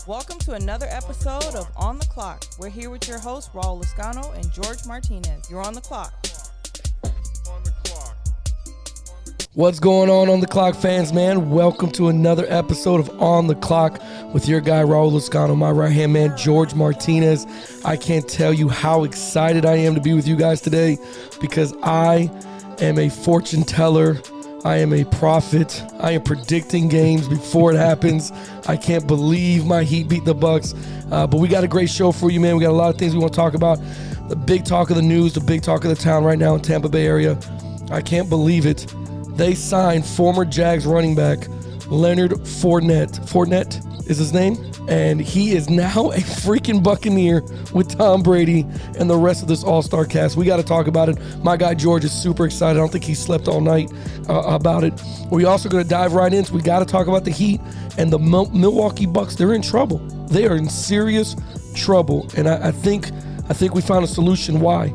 Welcome to another episode of On the Clock. We're here with your hosts, Raul Lascano and George Martinez. You're on the clock. What's going on the clock, fans, man? Welcome to another episode of On the Clock with your guy, Raul Lascano, my right-hand man, George Martinez. I can't tell you how excited I am to be with you guys today because I am a fortune teller. I am a prophet. I am predicting games before it happens. I can't believe my Heat beat the Bucks. But we got a great show for you, man. We got a lot of things we want to talk about. The big talk of the news, the big talk of the town right now in Tampa Bay area. I can't believe it. They signed former Jags running back Leonard Fournette. Fournette is his name. And he is now a freaking Buccaneer with Tom Brady and the rest of this all-star cast. We got to talk about it. My guy George is super excited. I don't think he slept all night about it. We also going to dive right into, we got to talk about the Heat and the Milwaukee Bucks. They're in trouble. They are in serious trouble. And I think we found a solution why.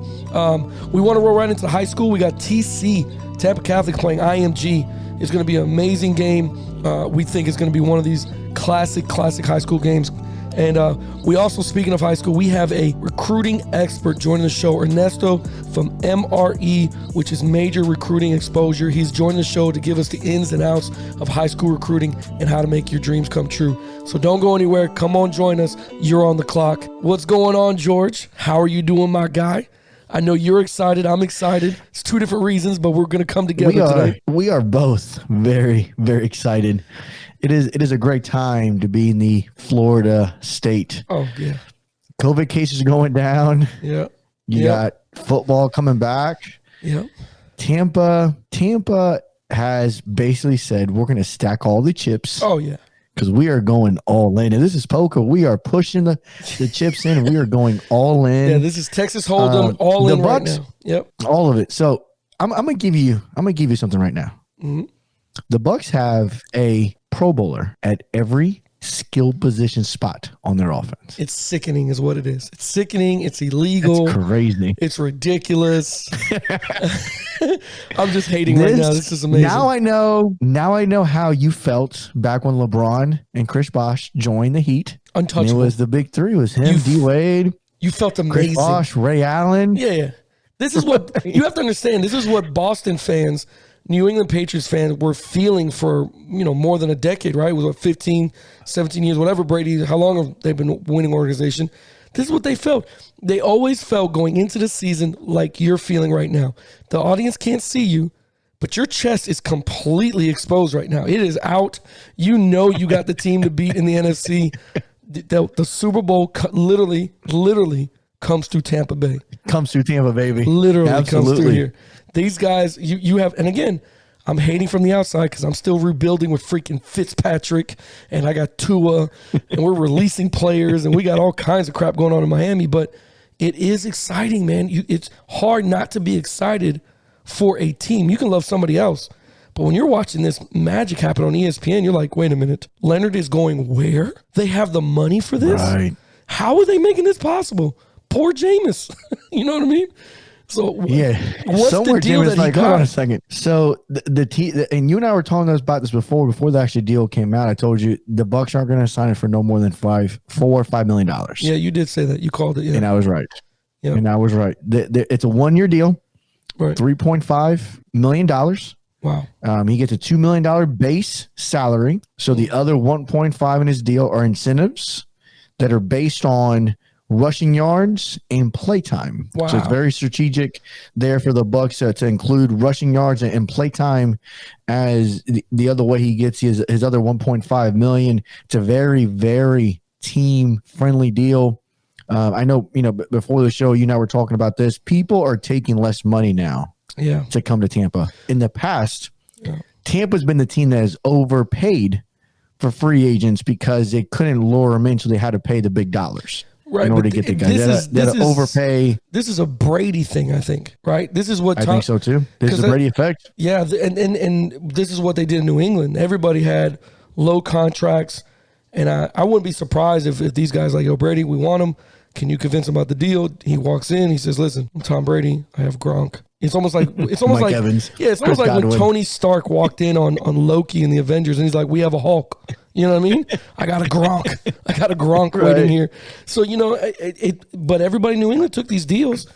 We want to roll right into the high school. We got TC, Tampa Catholic, playing IMG. It's going to be an amazing game. We think it's going to be one of these classic high school games. And we also, speaking of high school, we have a recruiting expert joining the show, Ernesto from MRE, which is Major Recruiting Exposure. He's joining the show to give us the ins and outs of high school recruiting and how to make your dreams come true. So don't go anywhere. Come on, join us. You're on the clock. What's going on, George? How are you doing, my guy? I know you're excited. I'm excited. It's two different reasons, but we're going to come together today. We are both very, very excited. It is a great time to be in the Florida state. Oh, yeah. COVID cases going down. Yeah. You got football coming back. Yeah. Tampa has basically said we're going to stack all the chips. Oh, yeah. Because we are going all in. And this is poker. We are pushing the chips in and we are going all in. Yeah, this is Texas Hold'em all in Bucks, right now. Yep. All of it. So I'm gonna give you something right now. Mm-hmm. The Bucks have a Pro Bowler at every skill position spot on their offense. It's sickening is what it is. It's sickening. It's illegal. It's crazy. It's ridiculous. I'm just hating right now. This is amazing. Now I know how you felt back when LeBron and Chris Bosh joined the Heat. Untouchable. And it was the big three. It was him, D-Wade. You felt amazing. Chris Bosh, Ray Allen. Yeah. This is what you have to understand. This is what Boston fans, New England Patriots fans were feeling for, more than a decade, right? It was 15, 17 years, whatever Brady, how long have they been winning organization? This is what they felt. They always felt going into the season like you're feeling right now. The audience can't see you, but your chest is completely exposed right now. It is out. You got the team to beat in the NFC. The Super Bowl literally comes through Tampa Bay. Comes through Tampa, baby. Literally Absolutely. comes through here. These guys, you have, and again, I'm hating from the outside because I'm still rebuilding with freaking Fitzpatrick, and I got Tua, and we're releasing players, and we got all kinds of crap going on in Miami, but it is exciting, man. It's hard not to be excited for a team. You can love somebody else, but when you're watching this magic happen on ESPN, you're like, wait a minute, Leonard is going where? They have the money for this? Right. How are they making this possible? Poor Jameis. You know what I mean? So yeah, what's somewhere the deal Jim that is like, he got? hold on a second. So the team, and you and I were talking about this before the actual deal came out. I told you the Bucks aren't going to sign it for no more than $4 or $5 million. Yeah, you did say that. You called it. Yeah, and I was right. Yeah, and I was right. It's a 1-year deal, right? $3.5 million. Wow. He gets a $2 million base salary. So the other 1.5 in his deal are incentives that are based on rushing yards and playtime. Wow. So it's very strategic there for the Bucks to include rushing yards and playtime as the other way he gets his other $1.5 million. It's a very, very team friendly deal. I know, before the show, you and I were talking about this. People are taking less money now to come to Tampa. In the past, Tampa's been the team that has overpaid for free agents because they couldn't lure them in, so they had to pay the big dollars. Right, in order to get the guys. They had to overpay. This is a Brady thing, I think, right? This is what I think so too. This is a Brady effect. Yeah, and this is what they did in New England. Everybody had low contracts, and I wouldn't be surprised if these guys like, yo, Brady, we want him. Can you convince him about the deal? He walks in, he says, listen, I'm Tom Brady. I have Gronk. It's almost like Mike Evans, yeah, it's almost Chris like when Godwin. Tony Stark walked in on Loki and the Avengers, and he's like, "We have a Hulk." You know what I mean? I got a Gronk waiting here. So but everybody in New England took these deals.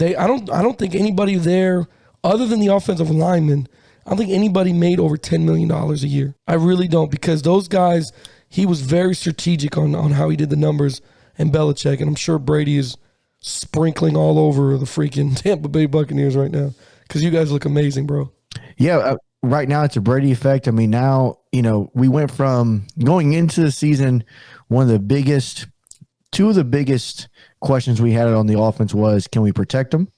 I don't think anybody there, other than the offensive lineman, I don't think anybody made over $10 million a year. I really don't, because those guys, he was very strategic on how he did the numbers, and Belichick, and I'm sure Brady is sprinkling all over the freaking Tampa Bay Buccaneers right now, because you guys look amazing, bro. Yeah, right now it's a Brady effect. I mean, now, we went from going into the season, two of the biggest questions we had on the offense was, can we protect them?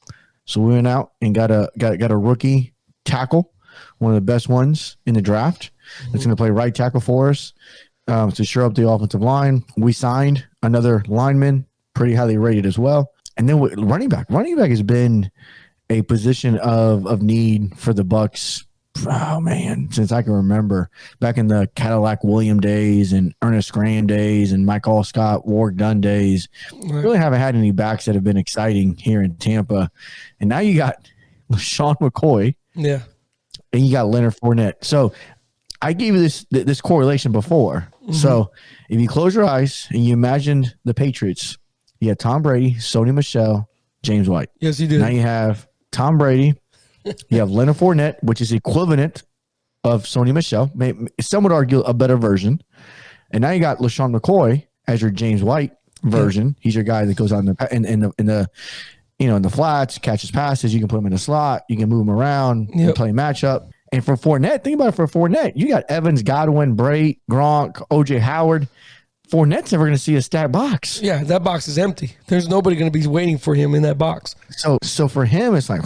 So we went out and got a rookie tackle, one of the best ones in the draft. That's going to play right tackle for us to shore up the offensive line. We signed another lineman, pretty highly rated as well. And then running back has been a position of need for the Bucs. Oh man, since I can remember, back in the Cadillac William days and Ernest Graham days and Mike Allscott, Warwick Dunn days, really haven't had any backs that have been exciting here in Tampa. And now you got Sean McCoy, yeah, and you got Leonard Fournette. So I gave you this correlation before. Mm-hmm. So if you close your eyes and you imagine the Patriots, you had Tom Brady, Sony Michel, James White. Yes, you did. Now you have Tom Brady. You have Leonard Fournette, which is equivalent of Sony Michel. Some would argue a better version. And now you got LaShawn McCoy as your James White version. He's your guy that goes out in the flats, catches passes. You can put him in the slot. You can move him around and play matchup. And for Fournette, think about it. For Fournette, you got Evans, Godwin, Bray, Gronk, O.J. Howard. Fournette's never going to see a stat box. Yeah, that box is empty. There's nobody going to be waiting for him in that box. So for him, it's like,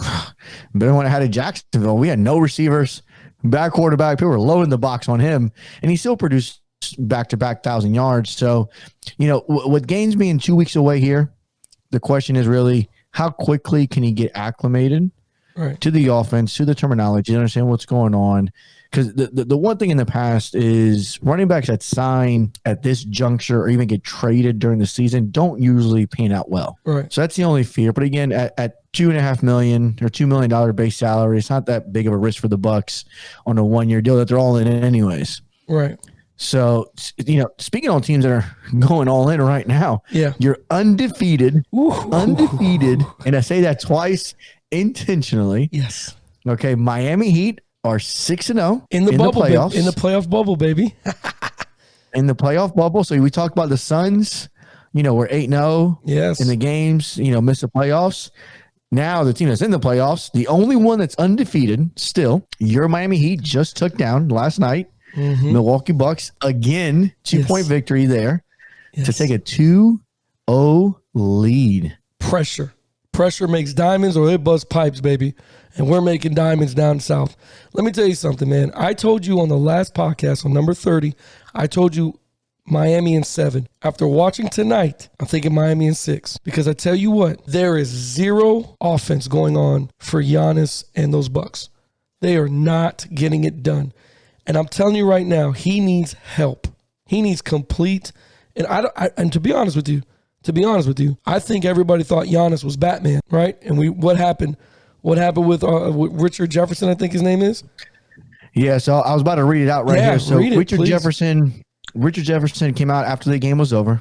better when I had a Jacksonville, we had no receivers, bad quarterback. People were loading the box on him, and he still produced back-to-back 1,000 yards. So, with games being 2 weeks away here, the question is really, how quickly can he get acclimated to the offense, to the terminology, understand what's going on? Because the one thing in the past is running backs that sign at this juncture or even get traded during the season don't usually pan out well. Right. So that's the only fear. But again, at $2.5 million or $2 million base salary, it's not that big of a risk for the Bucs on a 1-year deal that they're all in anyways. Right. So, speaking on teams that are going all in right now, you're undefeated, and I say that twice intentionally. Yes. Okay, Miami Heat are 6-0 in the bubble, playoffs. In the playoff bubble, baby. In the playoff bubble. So we talked about the Suns. We're 8-0 in the games. Miss the playoffs. Now the team that's in the playoffs, the only one that's undefeated still, your Miami Heat just took down last night. Mm-hmm. Milwaukee Bucks again, 2-point victory there to take a 2-0 lead. Pressure makes diamonds, or it busts pipes, baby. And we're making diamonds down south. Let me tell you something, man. I told you on the last podcast, on number 30, I told you Miami in 7. After watching tonight, I'm thinking Miami in 6. Because I tell you what, there is zero offense going on for Giannis and those Bucks. They are not getting it done. And I'm telling you right now, he needs help. He needs complete. And to be honest with you, I think everybody thought Giannis was Batman, right? And what happened? What happened with Richard Jefferson, I think his name is? Yeah, so I was about to read it out here. So Richard Jefferson came out after the game was over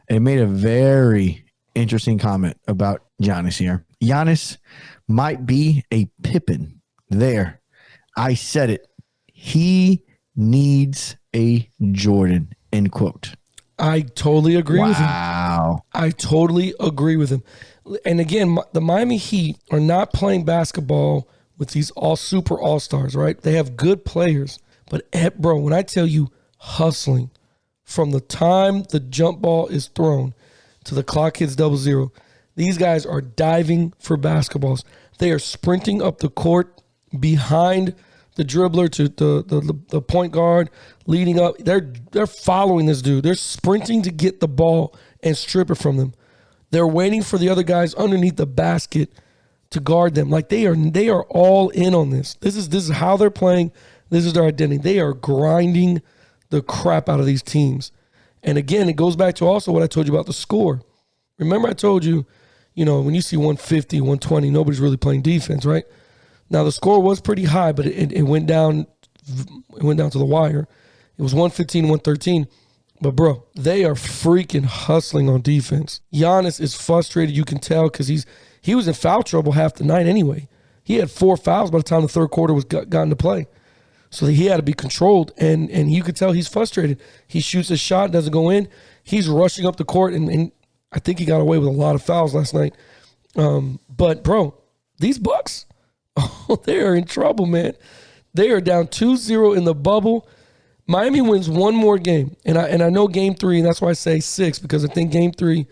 and made a very interesting comment about Giannis here. Giannis might be a Pippen. There. I said it. He needs a Jordan, end quote. I totally agree with him. Wow. I totally agree with him. And again, the Miami Heat are not playing basketball with these super all-stars, right? They have good players. But, bro, when I tell you hustling from the time the jump ball is thrown to the clock hits 00, these guys are diving for basketballs. They are sprinting up the court behind the dribbler to the point guard, leading up. They're following this dude. They're sprinting to get the ball and strip it from them. They're waiting for the other guys underneath the basket to guard them. Like they are all in on this. This is how they're playing. This is their identity. They are grinding the crap out of these teams. And again, it goes back to also what I told you about the score. Remember I told you, when you see 150, 120, nobody's really playing defense, right? Now the score was pretty high, but it went down. It went down to the wire. It was 115, 113. But bro, they are freaking hustling on defense. Giannis is frustrated. You can tell because he was in foul trouble half the night anyway. He had 4 fouls by the time the third quarter was got into play. So he had to be controlled, and you could tell he's frustrated. He shoots a shot, doesn't go in. He's rushing up the court, and I think he got away with a lot of fouls last night. But, bro, these Bucks, they are in trouble, man. They are down 2-0 in the bubble. Miami wins one more game, and I know game 3, and that's why I say 6, because I think game 3,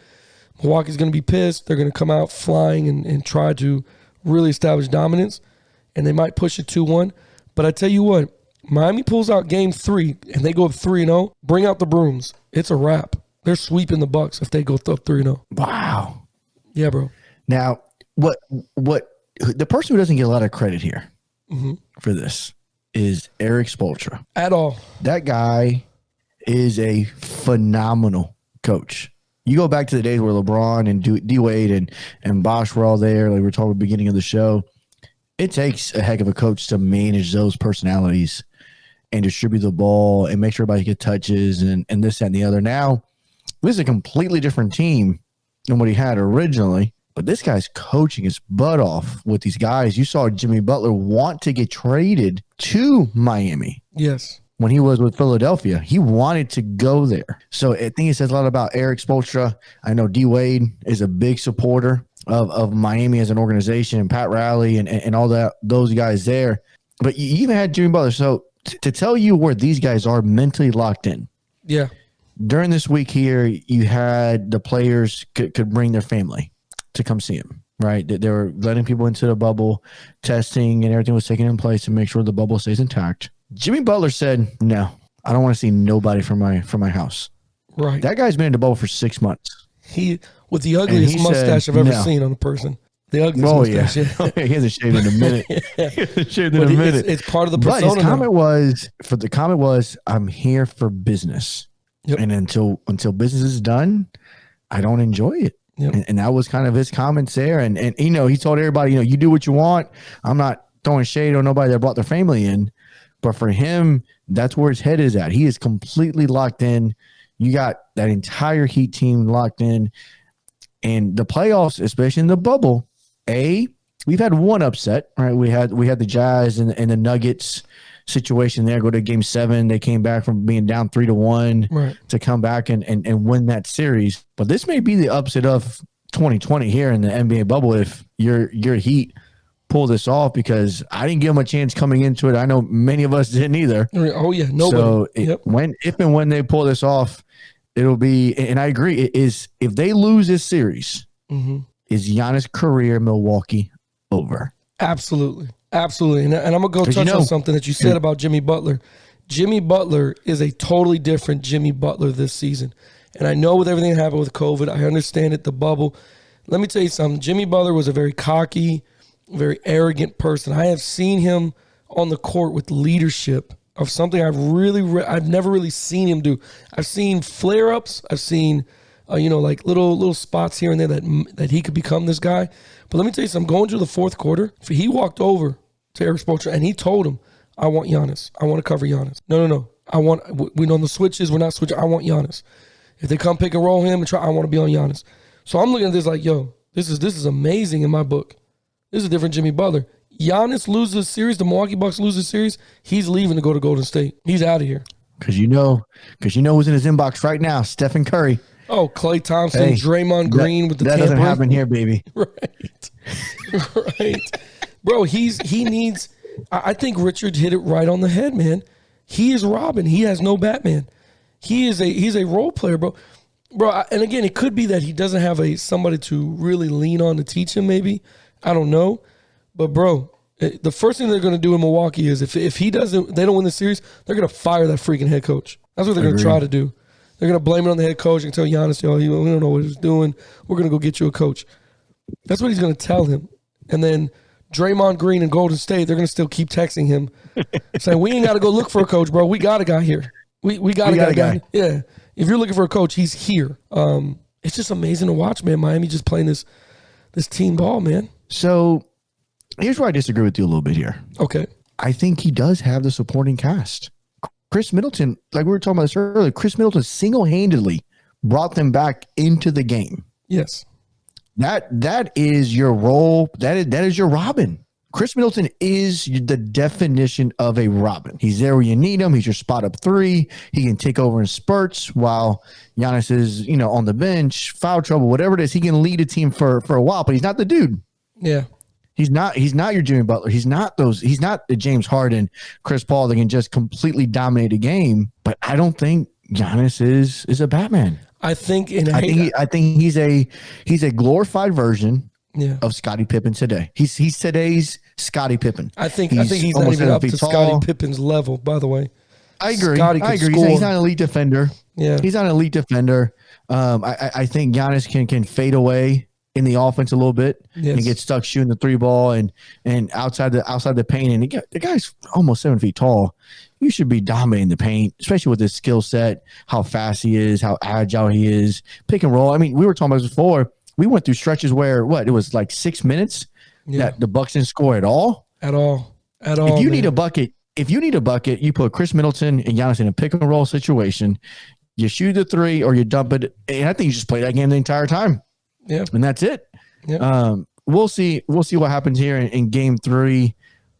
Milwaukee's going to be pissed. They're going to come out flying and try to really establish dominance, and they might push it 2-1. But I tell you what, Miami pulls out game 3, and they go up 3-0. Bring out the brooms. It's a wrap. They're sweeping the Bucks if they go up 3-0. Wow. Yeah, bro. Now, what the person who doesn't get a lot of credit here for this is Eric Spoelstra. At all. That guy is a phenomenal coach. You go back to the days where LeBron and D-Wade and Bosh were all there, like we were talking at the beginning of the show. It takes a heck of a coach to manage those personalities and distribute the ball and make sure everybody gets touches and this, that, and the other. Now, this is a completely different team than what he had originally, but this guy's coaching his butt off with these guys. You saw Jimmy Butler want to get traded to Miami. Yes. When he was with Philadelphia, he wanted to go there. So I think it says a lot about Eric Spoelstra. I know D-Wade is a big supporter of Miami as an organization, and Pat Riley and all that, those guys there. But you even had Jimmy Butler. So to tell you where these guys are mentally locked in. Yeah. During this week here, you had the players could bring their family to come see him, right? They were letting people into the bubble, testing, and everything was taken in place to make sure the bubble stays intact. Jimmy Butler said, no, I don't want to see nobody from my house. Right. That guy's been in the bubble for 6 months. He with the ugliest mustache I've ever seen on a person. The ugliest mustache. Yeah. He hasn't shaved in a minute. Yeah. He hasn't shaved in a minute. It's part of the persona. But his comment was, I'm here for business. Yep. And until business is done, I don't enjoy it. Yep. And that was kind of his comments there. And he told everybody, you do what you want. I'm not throwing shade on nobody that brought their family in. But for him, that's where his head is at. He is completely locked in. You got that entire Heat team locked in. And the playoffs, especially in the bubble, we've had one upset, right? We had the Jazz and the Nuggets situation there. Go to Game 7. They came back from being down 3-1 to come back and win that series. But this may be the upset of 2020 here in the NBA bubble if your Heat pull this off, because I didn't give them a chance coming into it. I know many of us didn't either. Oh yeah, nobody. So if and when they pull this off, it'll be, and I agree, it is, if they lose this series, is Giannis' career in Milwaukee over? Absolutely. Absolutely. And I'm going to go touch on something that you said about Jimmy Butler. Jimmy Butler is a totally different Jimmy Butler this season. And I know with everything that happened with COVID, I understand it, the bubble. Let me tell you something. Jimmy Butler was a very cocky, very arrogant person. I have seen him on the court with leadership of something I've never really seen him do. I've seen flare-ups. I've seen, like little spots here and there that he could become this guy. But let me tell you something. Going to the fourth quarter, he walked over to Eric Spoelstra and he told him, I want Giannis. I want to cover Giannis. No. We know the switches. We're not switching. I want Giannis. If they come pick and roll him and try, I want to be on Giannis. So I'm looking at this like, yo, this is amazing in my book. This is a different Jimmy Butler. Giannis loses the series, the Milwaukee Bucks lose the series, he's leaving to go to Golden State. He's out of here. Because you know who's in his inbox right now, Stephen Curry. Oh, Klay Thompson, Draymond Green with the That doesn't happen here, baby. Right. Bro, he needs, I think Richard hit it right on the head, man. He is Robin. He has no Batman. He's a role player, bro. Bro, and again, it could be that he doesn't have somebody to really lean on to teach him maybe. I don't know. But, bro, the first thing they're going to do in Milwaukee is if they don't win the series, they're going to fire that freaking head coach. That's what they're going to try to do. They're going to blame it on the head coach and tell Giannis, we don't know what he's doing. We're going to go get you a coach. That's what he's going to tell him. And then Draymond Green and Golden State, they're going to still keep texting him saying, we ain't got to go look for a coach, bro. We got a guy here. We got a guy. Yeah. If you're looking for a coach, he's here. It's just amazing to watch, man. Miami just playing this this team ball, man. So here's where I disagree with you a little bit here. Okay. I think he does have the supporting cast. Chris Middleton, like we were talking about this earlier, Chris Middleton single-handedly brought them back into the game. Yes. That is your role. That is your Robin. Chris Middleton is the definition of a Robin. He's there where you need him. He's your spot up three. He can take over in spurts while Giannis is, on the bench, foul trouble, whatever it is. He can lead a team for a while, but he's not the dude. Yeah. He's not your Jimmy Butler. He's not the James Harden, Chris Paul that can just completely dominate a game. But I don't think Giannis is a Batman. I think he's a glorified version of Scottie Pippen today. He's today's Scottie Pippen. I think he's not even up to Scottie Pippen's level, by the way. I agree. He's not an elite defender. Yeah. He's not an elite defender. I think Giannis can fade away in the offense a little bit and get stuck shooting the three ball and outside the paint. And the guy's almost 7 feet tall. You should be dominating the paint, especially with his skill set, how fast he is, how agile he is. Pick and roll. I mean, we were talking about this before. We went through stretches where it was like 6 minutes that the Bucks didn't score at all. At all. If you need a bucket, you put Chris Middleton and Giannis in a pick and roll situation. You shoot the three or you dump it. And I think you just play that game the entire time. Yeah. And that's it. Yeah. We'll see what happens here in game 3.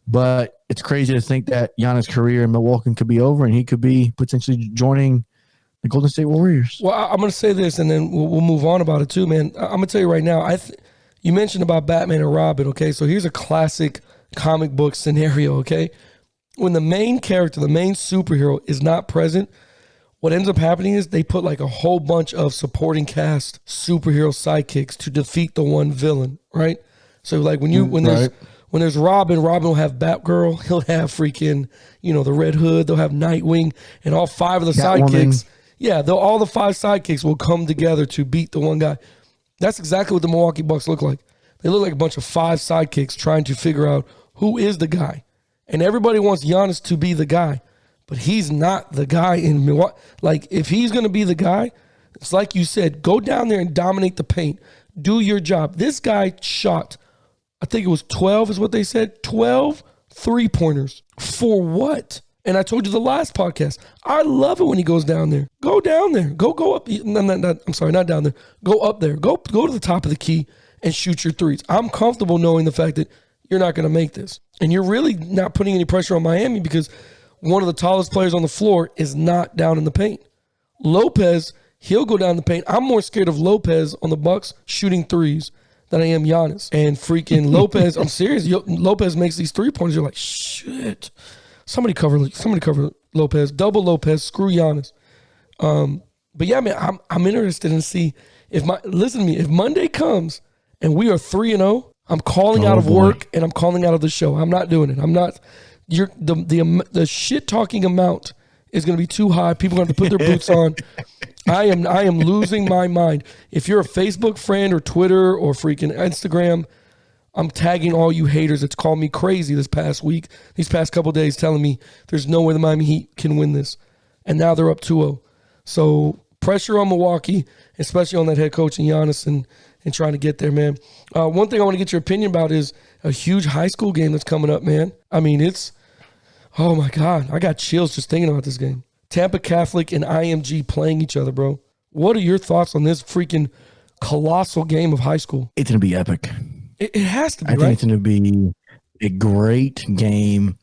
But it's crazy to think that Giannis' career in Milwaukee could be over and he could be potentially joining the Golden State Warriors. Well, I'm going to say this, and then we'll move on about it too, man. I'm going to tell you right now, you mentioned about Batman and Robin, okay? So here's a classic comic book scenario, okay? When the main character, the main superhero is not present, what ends up happening is they put like a whole bunch of supporting cast superhero sidekicks to defeat the one villain, right? So like when there's Robin will have Batgirl, he'll have freaking, the Red Hood, they'll have Nightwing, and all 5 of the sidekicks. Yeah, all the 5 sidekicks will come together to beat the one guy. That's exactly what the Milwaukee Bucks look like. They look like a bunch of 5 sidekicks trying to figure out who is the guy. And everybody wants Giannis to be the guy, but he's not the guy in Milwaukee. Like, if he's going to be the guy, it's like you said, go down there and dominate the paint. Do your job. This guy shot, I think it was 12 is what they said, 12 three-pointers. For what? And I told you the last podcast, I love it when he goes down there. Go down there. Go up. I'm sorry, not down there. Go up there. Go to the top of the key and shoot your threes. I'm comfortable knowing the fact that you're not going to make this. And you're really not putting any pressure on Miami because one of the tallest players on the floor is not down in the paint. Lopez, he'll go down the paint. I'm more scared of Lopez on the Bucks shooting threes than I am Giannis. And freaking Lopez, I'm serious. Lopez makes these 3-pointers. You're like, shit. Somebody cover Lopez. Double Lopez. Screw Giannis. But yeah, man, I'm interested in see if if Monday comes and we are 3-0, I'm calling out of work and I'm calling out of the show. I'm not doing it. I'm not. The shit talking amount is going to be too high. People are going to put their boots on. I am losing my mind. If you're a Facebook friend or Twitter or freaking Instagram, I'm tagging all you haters that's called me crazy these past couple of days, telling me there's no way the Miami Heat can win this. And now they're up 2-0. So pressure on Milwaukee, especially on that head coach and Giannis and trying to get there, man. One thing I want to get your opinion about is a huge high school game that's coming up, man. I mean, oh my God, I got chills just thinking about this game. Tampa Catholic and IMG playing each other, bro. What are your thoughts on this freaking colossal game of high school? It's going to be epic. It has to be, I think it's going to be a great game.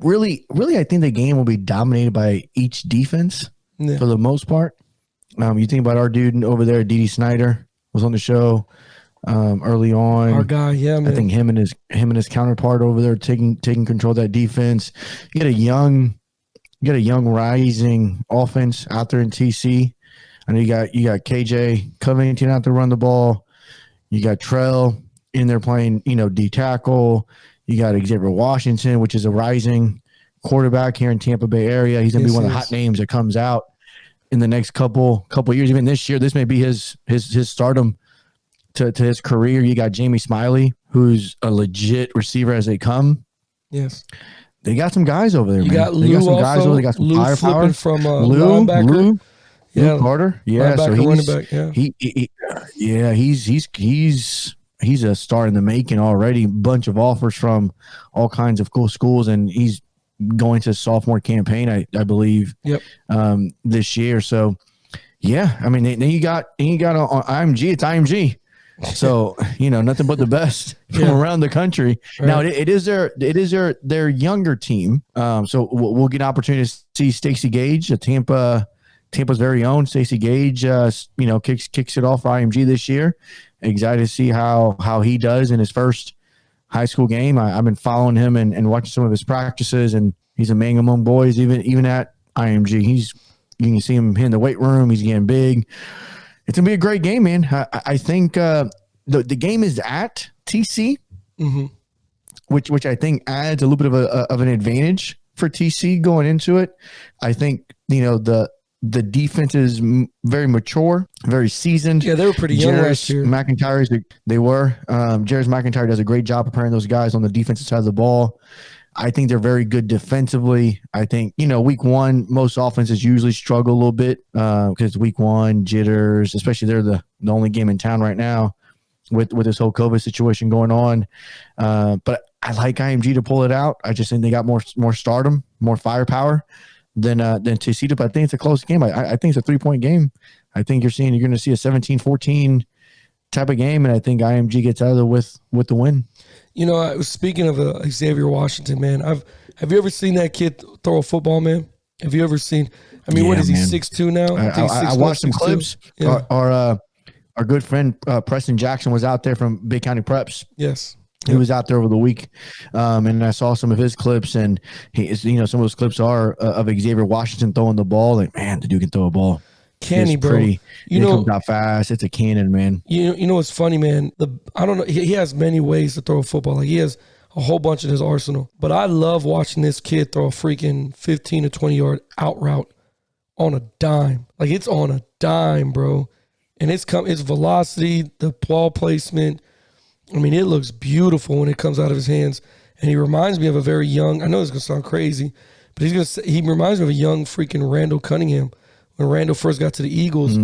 Really, I think the game will be dominated by each defense for the most part. You think about our dude over there, Dede Snyder, was on the show early on. Our guy, yeah, man. I think him and his counterpart over there taking control of that defense. You got a young rising offense out there in TC. I know you got KJ Covington out there run the ball. You got Trell in there playing, D tackle. You got Xavier Washington, which is a rising quarterback here in Tampa Bay area. He's gonna be one of the hot names that comes out in the next couple years. Even this year, this may be his stardom to his career. You got Jamie Smiley, who's a legit receiver as they come. Yes. They got some guys over there, you man. Got Lou, they got some guys over there. They got some Lou firepower. From linebacker. Lou Carter. Yeah, so running back. Yeah. He's he's a star in the making already. Bunch of offers from all kinds of cool schools, and he's going to sophomore campaign, I believe, this year. So, yeah, I mean, then you got on IMG. It's IMG. So, nothing but the best from around the country. Right. Now it is their younger team. So we'll get an opportunity to see Stacey Gage, Tampa's very own Stacey Gage, kicks it off for IMG this year. Excited to see how he does in his first high school game. I've been following him and watching some of his practices, and he's a man among boys, even at IMG. You can see him in the weight room. He's getting big. It's gonna be a great game, man. I think the game is at TC, which I think adds a little bit of an advantage for TC going into it. I think the defense is very mature, very seasoned. Yeah, they were pretty young last year. They were. Jarris McIntyre does a great job preparing those guys on the defensive side of the ball. I think they're very good defensively. I think, week one, most offenses usually struggle a little bit because week one, jitters, especially they're the only game in town right now with this whole COVID situation going on. But I like IMG to pull it out. I just think they got more stardom, more firepower than TC. But I think it's a close game. I think it's a 3-point game. I think you're going to see a 17-14 type of game, and I think IMG gets out of there with the win. I was speaking of Xavier Washington, man. Have you ever seen that kid throw a football, man? Have you ever seen? I mean, what is he, 6'2" now? I watched some clips. Yeah. Our good friend Preston Jackson was out there from Big County Preps. Yes. He was out there over the week, and I saw some of his clips, and some of those clips are of Xavier Washington throwing the ball. Like, man, the dude can throw a ball. Can he, bro? Pretty. He comes out fast. It's a cannon, man. You know what's funny, man? I don't know. He has many ways to throw a football. Like, he has a whole bunch in his arsenal. But I love watching this kid throw a freaking 15 to 20 yard out route on a dime. Like, it's on a dime, bro. And it's velocity, the ball placement. I mean, it looks beautiful when it comes out of his hands. And he reminds me of a very young. I know it's gonna sound crazy, but he reminds me of a young freaking Randall Cunningham. When Randall first got to the Eagles,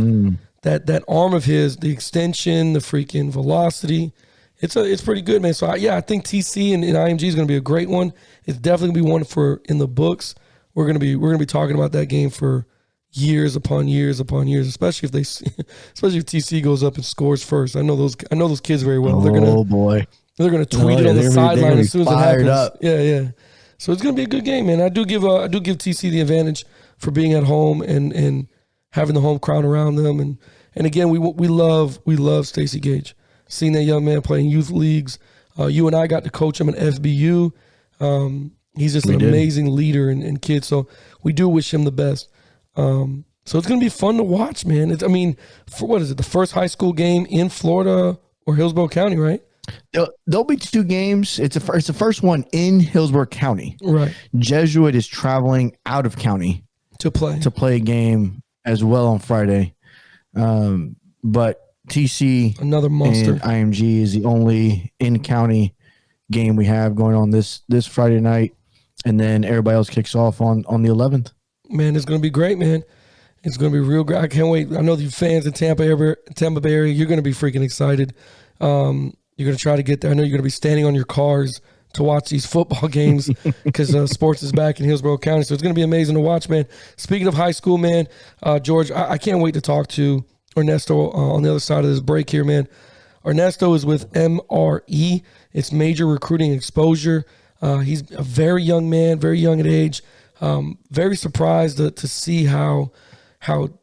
that arm of his, the extension, the freaking velocity, it's pretty good, man. So I think TC and IMG is going to be a great one. It's definitely going to be one for in the books. We're going to be talking about that game for years upon years upon years, especially if TC goes up and scores first. I know those kids very well. They're going to tweet it on the sideline as soon as it happens. Up. Yeah. So it's going to be a good game, man. I do give TC the advantage for being at home and having the home crowd around them, and again we love Stacey Gage. Seeing that young man playing youth leagues, you and I got to coach him at FBU. He's just an amazing leader and kid. So we do wish him the best. So it's gonna be fun to watch, man. The first high school game in Florida or Hillsborough County, right? There'll be 2 games. It's the first one in Hillsborough County. Right. Jesuit is traveling out of county to play a game as well on Friday. But TC, another monster, and IMG is the only in-county game we have going on this Friday night, and then everybody else kicks off on the 11th. Man, it's going to be great, man. It's going to be real great. I can't wait. I know you fans in Tampa Bay area, you're going to be freaking excited. You're going to try to get there. I know you're going to be standing on your cars to watch these football games because sports is back in Hillsborough County. So it's going to be amazing to watch, man. Speaking of high school, man, George, I can't wait to talk to Ernesto on the other side of this break here, man. Ernesto is with MRE. It's Major Recruiting Exposure. He's a very young man, very young at age. Very surprised to see how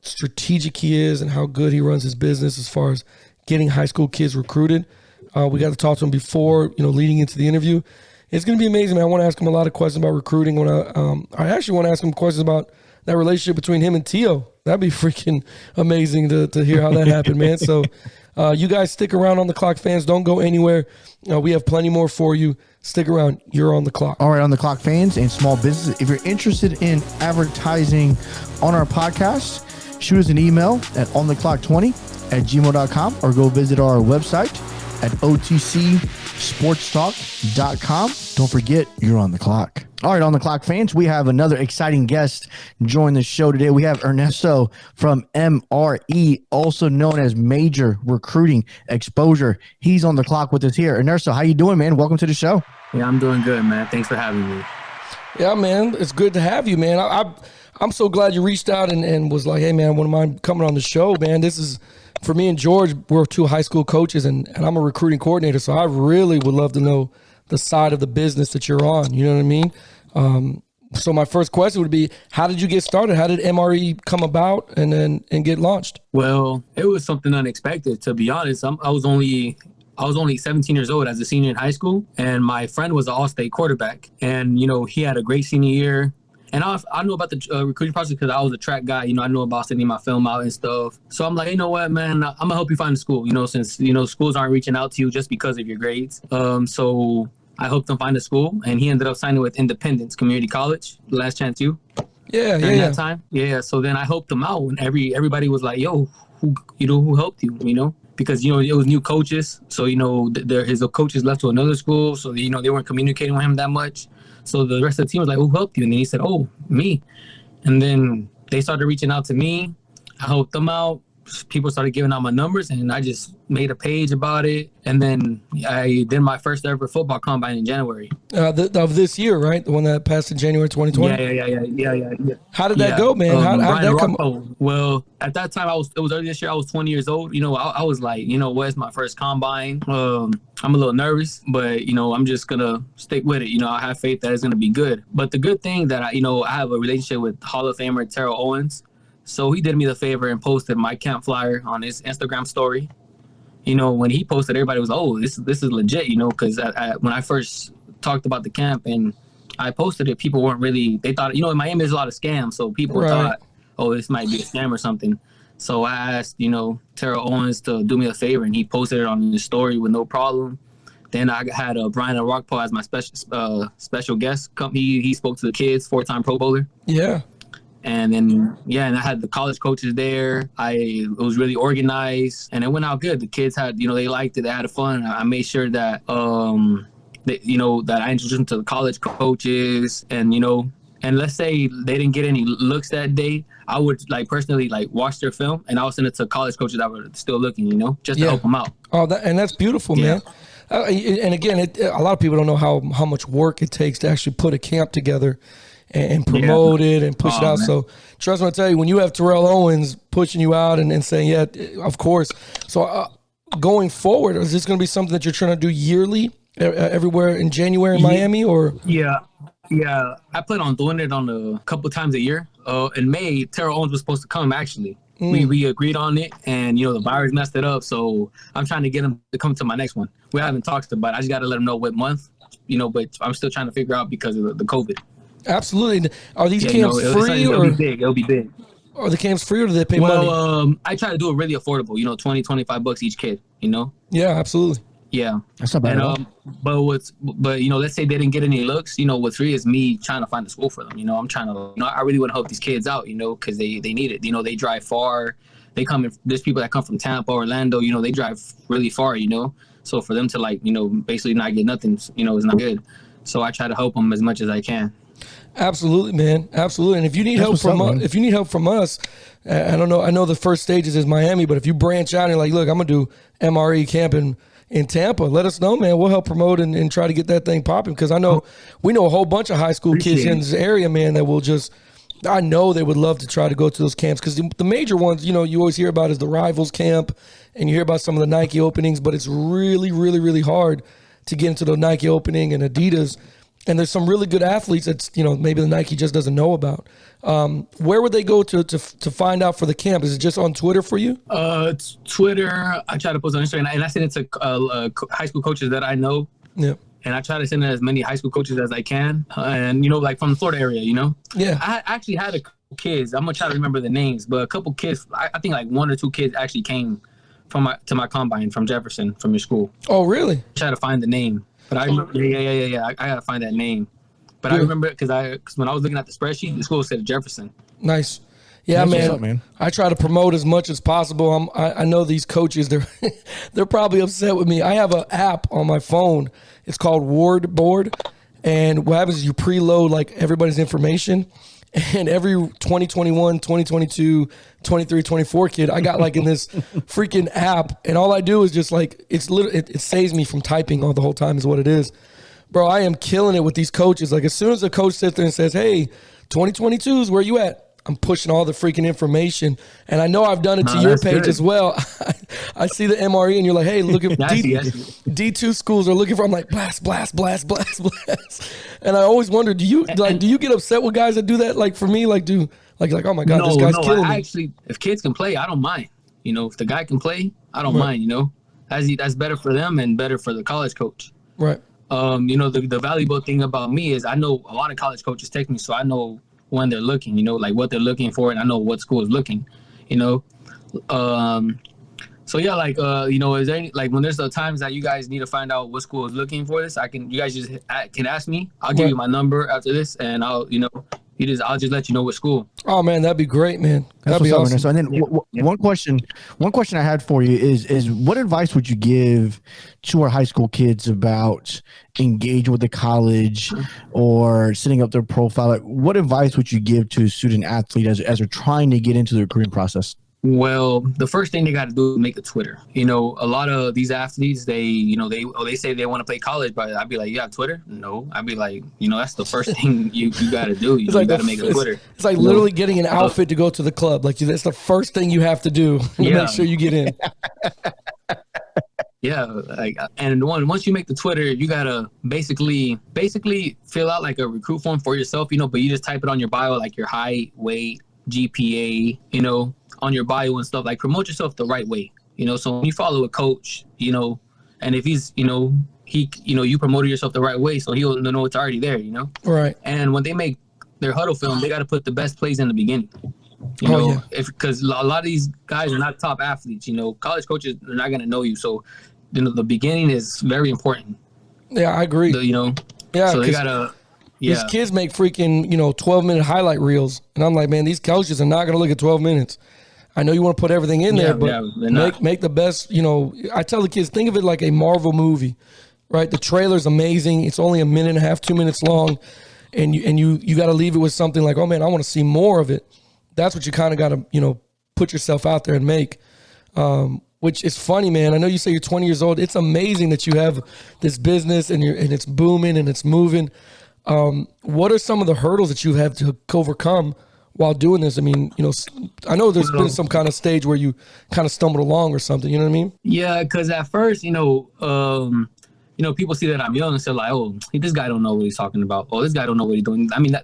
strategic he is and how good he runs his business as far as getting high school kids recruited. We got to talk to him before, leading into the interview. It's going to be amazing, man. I want to ask him a lot of questions about recruiting. I actually want to ask him questions about that relationship between him and Tio. That'd be freaking amazing to hear how that happened, man. So you guys stick around On the Clock, fans. Don't go anywhere. We have plenty more for you. Stick around. You're on the clock. All right, On the Clock fans and small businesses, if you're interested in advertising on our podcast, shoot us an email at ontheclock20@gmail.com or go visit our website at otcsportstalk.com. Don't forget, you're on the clock. All right, on the clock, fans, we have another exciting guest join the show today. We have Ernesto from MRE, also known as Major Recruiting Exposure. He's on the clock with us here. Ernesto, how you doing, man? Welcome to the show. Yeah, I'm doing good, man. Thanks for having me. Yeah, man, it's good to have you, man. I'm so glad you reached out and was like, hey, man, I wouldn't mind coming on the show, man. This is, for me and George, we're two high school coaches, and I'm a recruiting coordinator, so I really would love to know the side of the business that you're on. You know what I mean? So my first question would be, how did you get started? How did MRE come about and get launched? Well, it was something unexpected, to be honest. I was only 17 years old as a senior in high school, and my friend was an all-state quarterback. And, he had a great senior year. And I knew about the recruiting process because I was a track guy. I knew about sending my film out and stuff. So I'm like, you know what, man, I'm going to help you find a school, since, schools aren't reaching out to you just because of your grades. So I helped him find a school, and he ended up signing with Independence Community College, Last Chance U. During that time. Yeah. So then I helped him out, and everybody was like, yo, who helped you, Because, it was new coaches. So, his coaches left to another school. So, they weren't communicating with him that much. So the rest of the team was like, who helped you? And then he said, oh, me. And then they started reaching out to me. I helped them out. People started giving out my numbers, and I just made a page about it. And then I did my first ever football combine in January. Of this year, right? The one that passed in January 2020? Yeah. How did that go, man? How did that come? Well, at that time, it was early this year. I was 20 years old. I was like, what's my first combine? I'm a little nervous, but, I'm just going to stick with it. I have faith that it's going to be good. But the good thing that, I have a relationship with Hall of Famer Terrell Owens. So he did me the favor and posted my camp flyer on his Instagram story. When he posted, everybody was, oh, this is legit, because when I first talked about the camp and I posted it, people weren't really, they thought, in Miami there's a lot of scams. So people thought, oh, this might be a scam or something. So I asked, Terrell Owens to do me a favor, and he posted it on his story with no problem. Then I had Brian Rockpaw as my special guest. He spoke to the kids, 4-time Pro Bowler. Yeah. And then, and I had the college coaches there. It was really organized, and it went out good. The kids had, they liked it. They had fun. I made sure that, that I introduced them to the college coaches, and, and let's say they didn't get any looks that day, I would personally watch their film, and I would send it to college coaches that were still looking, just to help them out. Oh, that's beautiful, man. And again, a lot of people don't know how much work it takes to actually put a camp together and promote it and push it out. Man. So trust me, I tell you, when you have Terrell Owens pushing you out and saying, yeah, of course. So going forward, is this going to be something that you're trying to do yearly everywhere in January in Miami, or? Yeah. I plan on doing it on a couple times a year. In May, Terrell Owens was supposed to come, actually. We agreed on it, and, the virus messed it up. So I'm trying to get him to come to my next one. We haven't talked about it. I just got to let him know what month, but I'm still trying to figure out because of the COVID. Absolutely. Are these camps free, or it'll be big? Are the camps free, or do they pay money? Well, I try to do it really affordable. $20-$25 each kid. Yeah, absolutely. Yeah, that's not bad. And, but let's say they didn't get any looks. What's free is me trying to find a school for them. I'm trying to. I really want to help these kids out. Because they need it. They drive far. They come in. There's people that come from Tampa, Orlando. They drive really far. So for them to basically not get nothing. Is not good. So I try to help them as much as I can. Absolutely, man. Absolutely. And if you need help from us, I don't know. I know the first stages is Miami, but if you branch out and you're like, look, I'm gonna do MRE camp in Tampa, let us know, man. We'll help promote and try to get that thing popping, because we know a whole bunch of high school kids in this area, man, that will I know they would love to try to go to those camps, because the major ones, you always hear about is the Rivals camp, and you hear about some of the Nike openings, but it's really, really, really hard to get into the Nike opening and Adidas. And there's some really good athletes that's, maybe the Nike just doesn't know about. Where would they go to find out for the camp? Is it just on Twitter for you? It's Twitter. I try to post on Instagram, and I send it to high school coaches that I know. Yeah. And I try to send it as many high school coaches as I can. And, from the Florida area, Yeah. I actually had a couple kids. I'm going to try to remember the names, but a couple kids, I think 1 or 2 kids actually came to my combine from Jefferson, from your school. Oh, really? Try to find the name. But I remember, yeah. I gotta find that name. But I remember because when I was looking at the spreadsheet, the school said Jefferson. Nice. Yeah, man. I try to promote as much as possible. I know these coaches, they're probably upset with me. I have an app on my phone. It's called Word Board, And what happens is you preload like everybody's information, and every 2021, 2022, 23, 24 kid, I got like in this freaking app, and all I do is just like, it saves me from typing all the whole time is what it is. Bro, I am killing it with these coaches. Like as soon as a coach sits there and says, hey, 2022 is where you at? I'm pushing all the freaking information. And I know I've done it to your page as well. I see the MRE and you're like, hey, look at D2 schools are looking for, I'm like, blast. And I always wonder, do you get upset with guys that do that? Like for me, like oh my God, this guy's killing me. Actually, if kids can play, I don't mind. You know, if the guy can play, I don't mind, you know. That's better for them and better for the college coach. Right. You know, the valuable thing about me is I know a lot of college coaches take me, so I know when they're looking, you know, like what they're looking for, and I know what school is looking, you know. So yeah, like you know, is there any, like when there's the times that you guys need to find out what school is looking for this, you guys just can ask me. I'll give you my number after this, and I'll just let you know what school. Oh man, that'd be great, man. That'd be awesome. So, and then one question I had for you is what advice would you give to our high school kids about engaging with the college or setting up their profile? Like, what advice would you give to a student athlete as they're trying to get into the recruiting process? Well, the first thing they got to do is make a Twitter. You know, a lot of these athletes, they say they want to play college, but I'd be like, you have Twitter? No. I'd be like, you know, that's the first thing you got to do. You got to make a Twitter. It's like literally getting an outfit to go to the club. Like that's the first thing you have to do to make sure you get in. Yeah, like, and once you make the Twitter, you gotta basically fill out like a recruit form for yourself, you know, but you just type it on your bio, like your height, weight, GPA, you know, on your bio and stuff. Like promote yourself the right way, you know. So when you follow a coach, you know, and if he's, you know, you promoted yourself the right way, so he'll know it's already there, you know. Right. And when they make their huddle film, they got to put the best plays in the beginning. You know, because a lot of these guys are not top athletes. You know, college coaches are not going to know you. So, you know, the beginning is very important. Yeah, I agree. You know, so they got to. Yeah. These kids make freaking, you know, 12-minute highlight reels. And I'm like, man, these coaches are not going to look at 12 minutes. I know you want to put everything in there, but make the best, you know. I tell the kids, think of it like a Marvel movie, right? The trailer's amazing. It's only a minute and a half, 2 minutes long. And you got to leave it with something like, oh, man, I want to see more of it. That's what you kind of got to, you know, put yourself out there and make, which is funny, man. I know you say you're 20 years old. It's amazing that you have this business and it's booming and it's moving. What are some of the hurdles that you have to overcome while doing this? I mean, you know, I know there's been some kind of stage where you kind of stumbled along or something. You know what I mean? Yeah, because at first, you know, people see that I'm young and say like, oh, this guy don't know what he's talking about. Oh, this guy don't know what he's doing. I mean,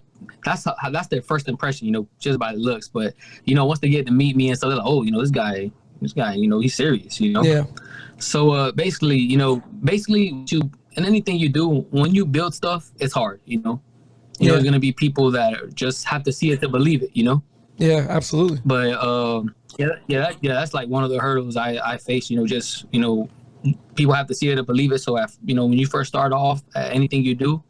that's their first impression, you know, just by the looks. But, you know, once they get to meet me and stuff, they're like, oh, you know, this guy, you know, he's serious, you know? Yeah. So basically, and anything you do, when you build stuff, it's hard, you know? You know, there's going to be people that just have to see it to believe it, you know? Yeah, absolutely. But, that's like one of the hurdles I face, you know, just, you know, people have to see it to believe it. So, you know, when you first start off, anything you do,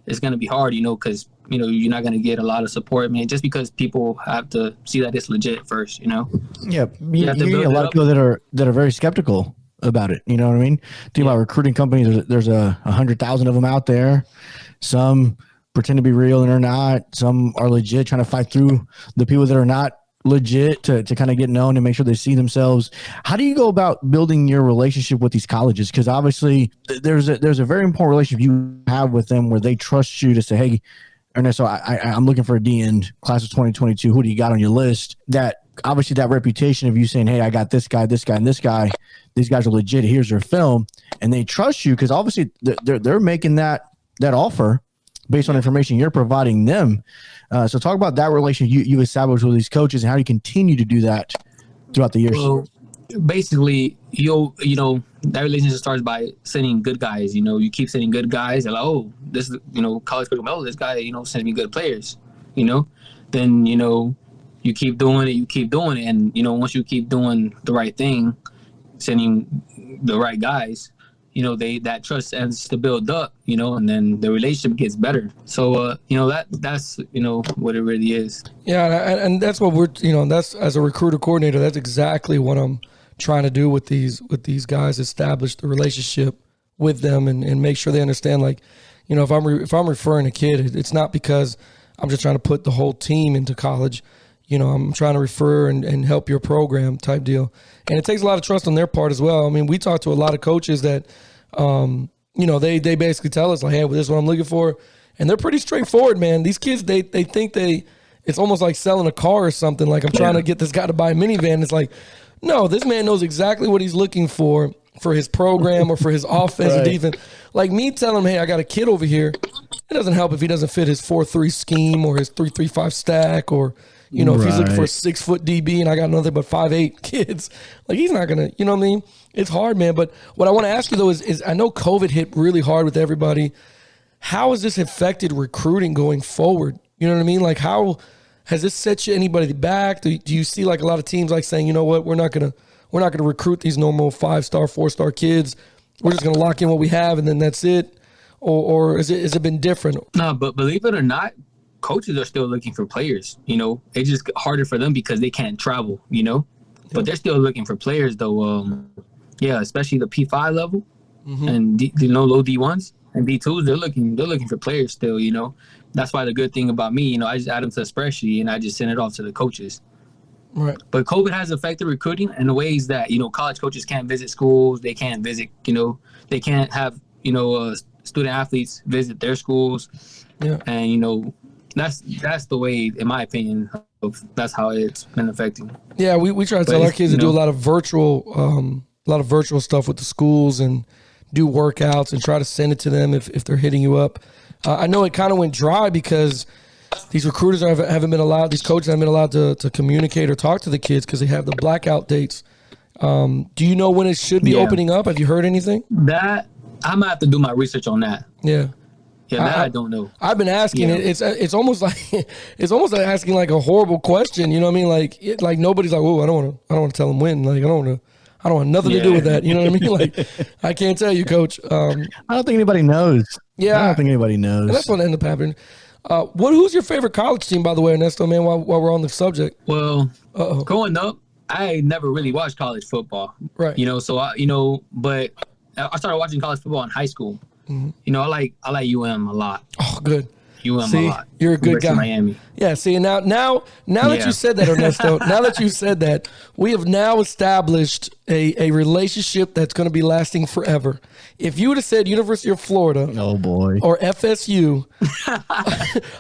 it's going to be hard, you know, because, you know, you're not going to get a lot of support, man, just because people have to see that it's legit first, you know? Yeah. You get a lot of people that are very skeptical about it. You know what I mean? Think about recruiting companies. There's 100,000 of them out there. Some pretend to be real and they're not. Some are legit, trying to fight through the people that are not legit to kind of get known and make sure they see themselves. How do you go about building your relationship with these colleges? Because obviously there's a very important relationship you have with them where they trust you to say, hey, Ernesto, I'm looking for a DN class of 2022. Who do you got on your list? That obviously that reputation of you saying, hey, I got this guy, and this guy. These guys are legit. Here's their film. And they trust you because obviously they're making that offer based on information you're providing them. So talk about that relationship you established with these coaches and how you continue to do that throughout the years. Well, basically, you know, that relationship starts by sending good guys. You know, you keep sending good guys. They're like, oh, this is, you know, college coach. Oh, this guy, you know, sends me good players. You know, then, you know, you keep doing it. And, you know, once you keep doing the right thing, sending the right guys, you know, that trust ends to build up, you know, and then the relationship gets better. So, you know, that's, you know, what it really is. Yeah. And that's what we're, you know, that's as a recruiter coordinator, that's exactly what I'm trying to do with these guys, establish the relationship with them and make sure they understand, like, You know, if I'm referring a kid, it's not because I'm just trying to put the whole team into college. You know, I'm trying to refer and help your program type deal. And it takes a lot of trust on their part as well. I mean, we talk to a lot of coaches that, you know, they basically tell us like, hey, well, this is what I'm looking for. And they're pretty straightforward, man. These kids, they think it's almost like selling a car or something. Like, I'm trying to get this guy to buy a minivan. It's like, no, this man knows exactly what he's looking for his program or for his offense or defense. Like me telling him, hey, I got a kid over here. It doesn't help if he doesn't fit his 4-3 scheme or his 3-3-5 stack, or, you know, if he's looking for a 6-foot DB and I got nothing but 5'8" kids. Like, he's not going to, you know what I mean? It's hard, man. But what I want to ask you, though, is I know COVID hit really hard with everybody. How has this affected recruiting going forward? You know what I mean? Like, how has this set anybody back? Do you see like a lot of teams like saying, you know what, we're not gonna recruit these normal 5-star, 4-star kids. We're just gonna lock in what we have and then that's it? Or has it been different? No, but believe it or not, coaches are still looking for players. You know, it's just harder for them because they can't travel. You know, but they're still looking for players though. Yeah, especially the P5 level and low D1s and D2s. They're looking for players still. You know, that's why the good thing about me, you know, I just add them to the spreadsheet and I just send it off to the coaches. Right. But COVID has affected recruiting in ways that, you know, college coaches can't visit schools. They can't visit, you know, they can't have, you know, student athletes visit their schools. Yeah. And, you know, that's the way, in my opinion, that's how it's been affecting. Yeah, we try to tell our kids to do a lot of virtual stuff with the schools and do workouts and try to send it to them if they're hitting you up. I know it kind of went dry because these recruiters haven't been allowed, these coaches haven't been allowed to communicate or talk to the kids because they have the blackout dates. Do you know when it should be opening up? Have you heard anything? That, I'm going to have to do my research on that. Yeah. Yeah, that I don't know. I've been asking it. It's almost like asking like a horrible question. You know what I mean? Like nobody's like, oh, I don't want to tell them when. Like I don't want nothing to do with that. You know what I mean? Like I can't tell you, Coach. I don't think anybody knows. Yeah, I don't think anybody knows. And that's what ended up happening. Who's your favorite college team, by the way, Ernesto, man? While we're on the subject. Well, growing up, I never really watched college football. Right. You know, so but I started watching college football in high school. Mm-hmm. You know, I like UM a lot. Oh, good. UM a lot. You're a good guy. Miami. Yeah. See, now that you said that, Ernesto, now that you said that, we have now established a relationship that's going to be lasting forever. If you would have said University of Florida, oh boy, or FSU,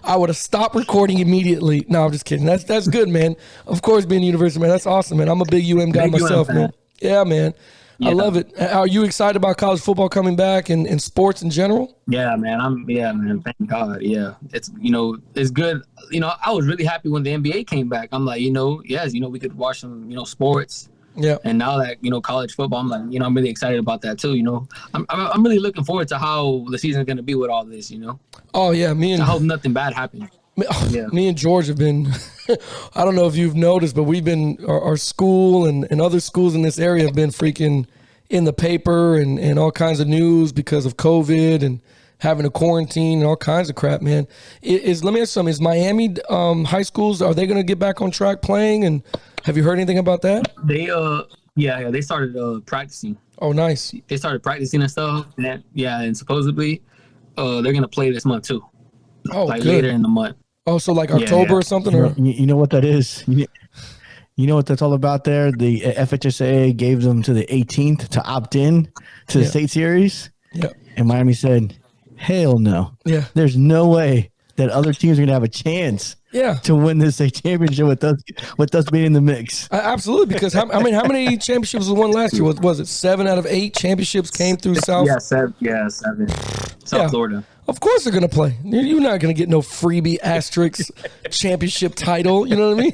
I would have stopped recording immediately. No, I'm just kidding. That's good, man. Of course, being a university man, that's awesome, man. I'm a big UM guy myself, man. Yeah, man. Yeah. I love it. Are you excited about college football coming back and sports in general? Yeah, man. Thank God. Yeah. It's, it's good. I was really happy when the NBA came back. I'm like, we could watch some, sports. Yeah. And now that, college football, I'm like, I'm really excited about that too. I'm really looking forward to how the season is going to be with all this, Oh yeah. I hope nothing bad happens. Me and George have been, I don't know if you've noticed, but we've been, our school and other schools in this area have been freaking in the paper and all kinds of news because of COVID and having a quarantine and all kinds of crap, man. Let me ask you something. Is Miami high schools, are they going to get back on track playing? And have you heard anything about that? They started practicing. Oh, nice. They started practicing and stuff. And supposedly they're going to play this month too. Oh, like good. Later in the month. Oh, so like October or something? Or? You know what that is? You know what that's all about there? The FHSAA gave them to the 18th to opt in to the state series. Yeah. And Miami said, hell no. Yeah. There's no way that other teams are going to have a chance to win this state championship with us being in the mix. Absolutely. Because how many championships was won last year? Was it 7 out of 8 championships came through South? Yeah, 7. South Florida. Of course they're going to play. You're not going to get no freebie asterisk championship title. You know what I mean?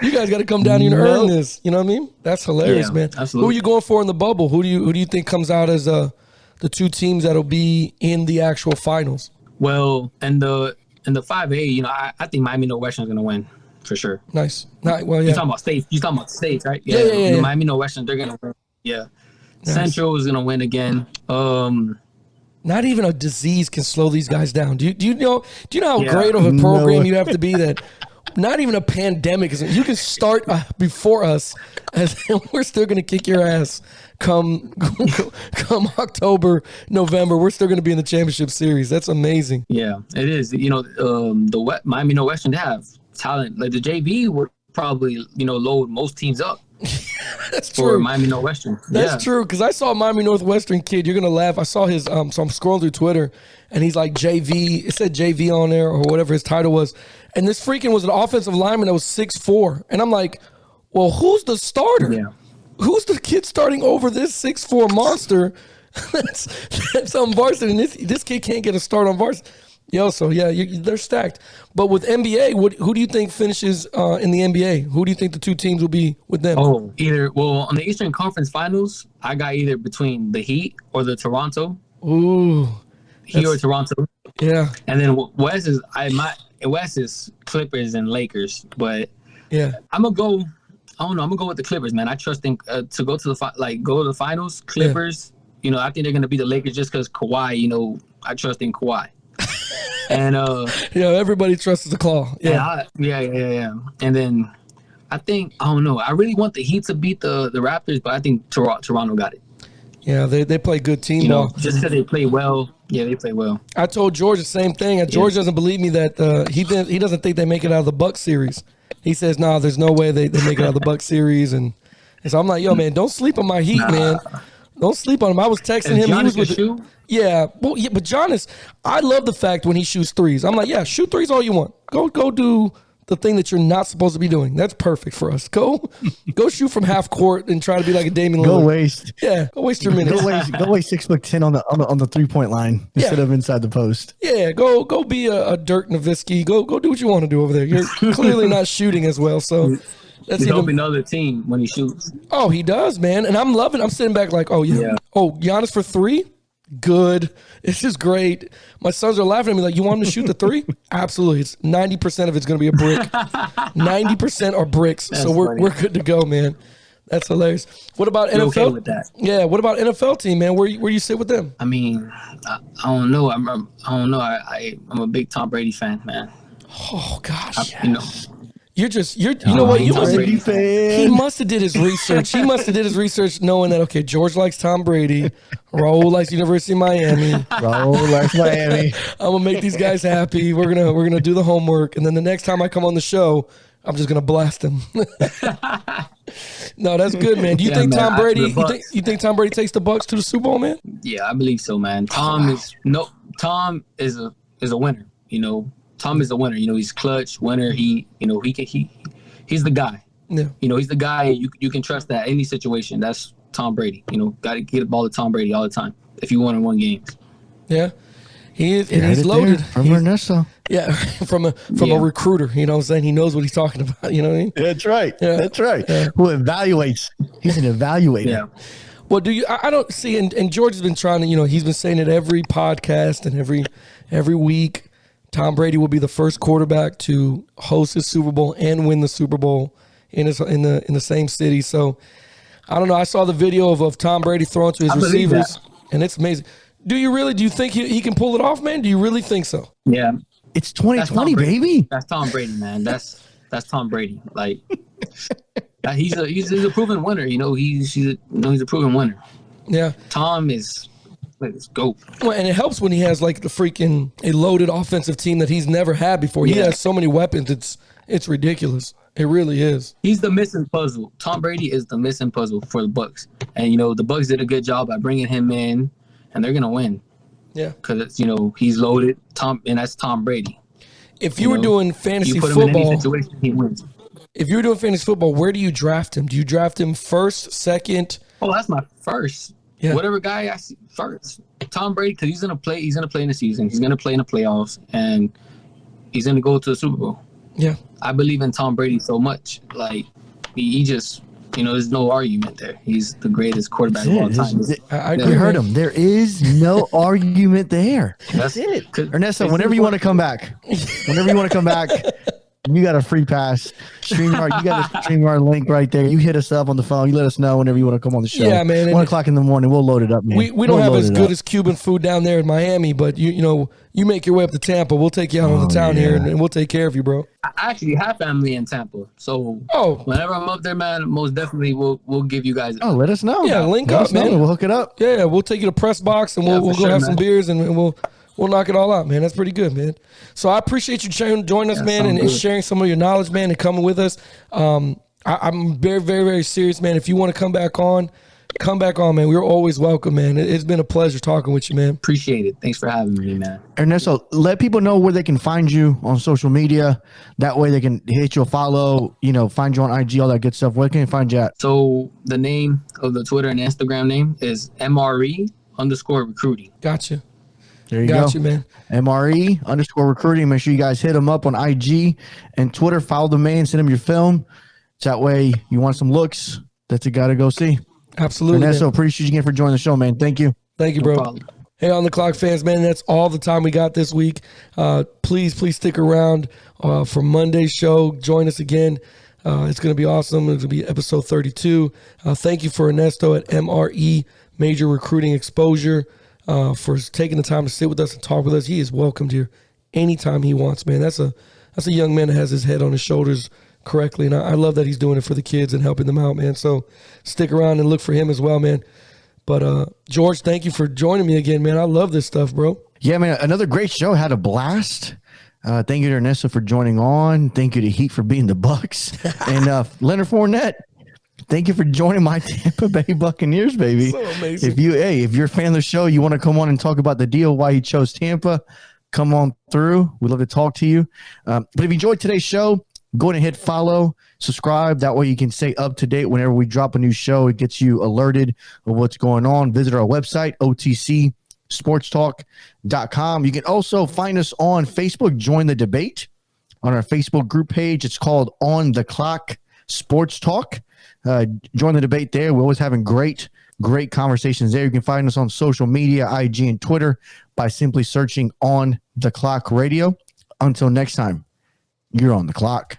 You guys got to come down here and earn this. You know what I mean? That's hilarious, man. Absolutely. Who are you going for in the bubble? Who do you think comes out as the 2 teams that'll be in the actual finals? Well, in the 5A, I think Miami Northwestern is going to win for sure. Nice. Well, yeah. You're talking about states, right? Yeah. Miami Northwestern, they're going to win. Yeah. Nice. Central is going to win again. Not even a disease can slow these guys down. Do you know how great of a program you have to be that not even a pandemic. You can start before us, and we're still going to kick your ass come October, November. We're still going to be in the championship series. That's amazing. Yeah, it is. You know, the Miami Northwestern, they have talent. Like the JV would probably, load most teams up. That's for true. Miami Northwestern. That's true, because I saw a Miami Northwestern kid. You're gonna laugh. I saw his so I'm scrolling through Twitter, and he's like JV. It said JV on there or whatever his title was, and this freaking was an offensive lineman that was 6'4", and I'm like, well, who's the starter? Yeah. Who's the kid starting over this 6'4" monster? that's on varsity, and this kid can't get a start on varsity. Yo, so yeah, they're stacked. But with NBA, who do you think finishes in the NBA? Who do you think the two teams will be with them? Oh, on the Eastern Conference Finals, I got either between the Heat or the Toronto. Ooh, Heat or Toronto. Yeah. And then West is Clippers and Lakers, but yeah, I'm gonna go. I don't know. I'm gonna go with the Clippers, man. I trust them to go to the finals. Clippers. Yeah. I think they're gonna beat the Lakers just because Kawhi. I trust in Kawhi. And everybody trusts the claw. Yeah. And then I don't know. I really want the Heat to beat the Raptors, but I think Toronto got it. Yeah, they play good team ball. Just because they play well. Yeah, they play well. I told George the same thing. And George doesn't believe me that he doesn't think they make it out of the Bucks series. He says, "Nah, there's no way they make it out of the Bucks series." And so I'm like, "Yo, man, don't sleep on my Heat, man. Don't sleep on him." I was texting him. Giannis He was with shoot? Yeah, well, yeah, but Giannis, I love the fact when he shoots threes. I'm like, yeah, shoot threes all you want. Go do the thing that you're not supposed to be doing. That's perfect for us. Go shoot from half court and try to be like a Damian Lillard. Go waste your minutes. Go waste 6'10" on the 3-point line instead of inside the post. Yeah, go be a Dirk Nowitzki. Go do what you want to do over there. You're clearly not shooting as well, so. He's helping another team when he shoots. Oh, he does, man. And I'm loving it. I'm sitting back like, oh, yeah. Oh, Giannis for 3? Good. This is great. My sons are laughing at me like, you want him to shoot the 3? Absolutely. It's 90% of it's going to be a brick. 90% are bricks. That's so we're good to go, man. That's hilarious. What about NFL? Okay with that? Yeah. What about NFL team, man? Where you sit with them? I mean, I don't know. I don't know. I'm a big Tom Brady fan, man. Oh gosh. You know what? He must have did his research. He must have did his research knowing that, okay, George likes Tom Brady. Raul likes University of Miami. Raul likes Miami. I'm going to make these guys happy. We're gonna do the homework. And then the next time I come on the show, I'm just going to blast him. No, that's good, man. Do you think Tom Brady, you think Tom Brady takes the Bucs to the Super Bowl, man? Yeah, I believe so, man. Tom is a winner, Tom is the winner. He's clutch, winner. He's the guy. Yeah. He's the guy. You can trust that any situation. That's Tom Brady. Got to get the ball to Tom Brady all the time if you want to win games. Yeah. He is, and he's loaded. From Ernesto. Yeah, from a recruiter. You know what I'm saying? He knows what he's talking about. You know what I mean? That's right. Yeah. That's right. Yeah. Who evaluates. He's an evaluator. Yeah. Well, I don't see, and George has been trying to, he's been saying it every podcast and every week. Tom Brady will be the first quarterback to host his Super Bowl and win the Super Bowl in the same city. So I don't know. I saw the video of Tom Brady throwing to his receivers, and it's amazing. Do you think he can pull it off, man? Do you really think so? Yeah. It's 2020, baby. That's Tom Brady, man. That's Tom Brady. Like he's a proven winner. He's a proven winner. Yeah. Tom is. Let's go. Well, and it helps when he has like a loaded offensive team that he's never had before. He has so many weapons. It's ridiculous. It really is. He's the missing puzzle. Tom Brady is the missing puzzle for the Bucs. And the Bucs did a good job by bringing him in, and they're gonna win. Yeah. Because he's loaded. And that's Tom Brady. If you were doing fantasy you put football, him in any situation, he wins. If you were doing fantasy football, where do you draft him? Do you draft him first, second? Oh, that's my first. Yeah. Whatever guy I see first. Tom Brady, because he's gonna play in the season. He's gonna play in the playoffs, and he's gonna go to the Super Bowl. Yeah. I believe in Tom Brady so much. Like he just, there's no argument there. He's the greatest quarterback of all time. I agree. You heard him. There is no argument there. That's it. Ernesto, whenever you want to come back, You got a free pass. StreamYard, you got a StreamYard link right there. You hit us up on the phone. You let us know whenever you want to come on the show. Yeah, man. 1 o'clock in the morning, we'll load it up, man. We don't have as good as Cuban food down there in Miami, but you make your way up to Tampa. We'll take you out on the town here, and we'll take care of you, bro. I actually have family in Tampa, so whenever I'm up there, man, most definitely we'll give you guys. Oh, let us know. Yeah, link up, man. We'll hook it up. Yeah, we'll take you to Press Box, and we'll go have some beers, and we'll knock it all out, man. That's pretty good, man. So I appreciate you joining us, man, and sharing some of your knowledge, man, and coming with us. I'm very, very, very serious, man. If you want to come back on, man. We're always welcome, man. It's been a pleasure talking with you, man. Appreciate it. Thanks for having me, man. Ernesto, let people know where they can find you on social media. That way they can hit you a follow, find you on IG, all that good stuff. Where can they find you at? So the name of the Twitter and Instagram name is MRE_recruiting. Gotcha. There you go. Got you, man. MRE_recruiting. Make sure you guys hit him up on IG and Twitter. Follow the man. Send him your film. So that way you want some looks. That's a guy to go see. Absolutely. Ernesto, appreciate you again for joining the show, man. Thank you. Thank you, bro. Hey, On the Clock fans, man, that's all the time we got this week. Please stick around for Monday's show. Join us again. It's going to be awesome. It's going to be episode 32. Thank you for Ernesto at MRE Major Recruiting Exposure for taking the time to sit with us and talk with us. He is welcomed here anytime he wants, man. That's a young man that has his head on his shoulders correctly, and I love that he's doing it for the kids and helping them out, man. So stick around and look for him as well, man. But George, thank you for joining me again, man. I love this stuff, bro. Yeah, man, another great show. Had a blast. Thank you to Ernesto for joining on. Thank you to Heat for being the Bucks. And Leonard Fournette, thank you for joining my Tampa Bay Buccaneers, baby. So amazing. If you're a fan of the show, you want to come on and talk about the deal, why he chose Tampa, come on through. We'd love to talk to you. But if you enjoyed today's show, go ahead and hit follow, subscribe. That way you can stay up to date whenever we drop a new show. It gets you alerted of what's going on. Visit our website, otcsportstalk.com. You can also find us on Facebook. Join the debate on our Facebook group page. It's called On the Clock Sports Talk. Join the debate there. We're always having great conversations there. You can find us on social media, IG and Twitter, by simply searching On the Clock Radio. Until next time, you're on the clock.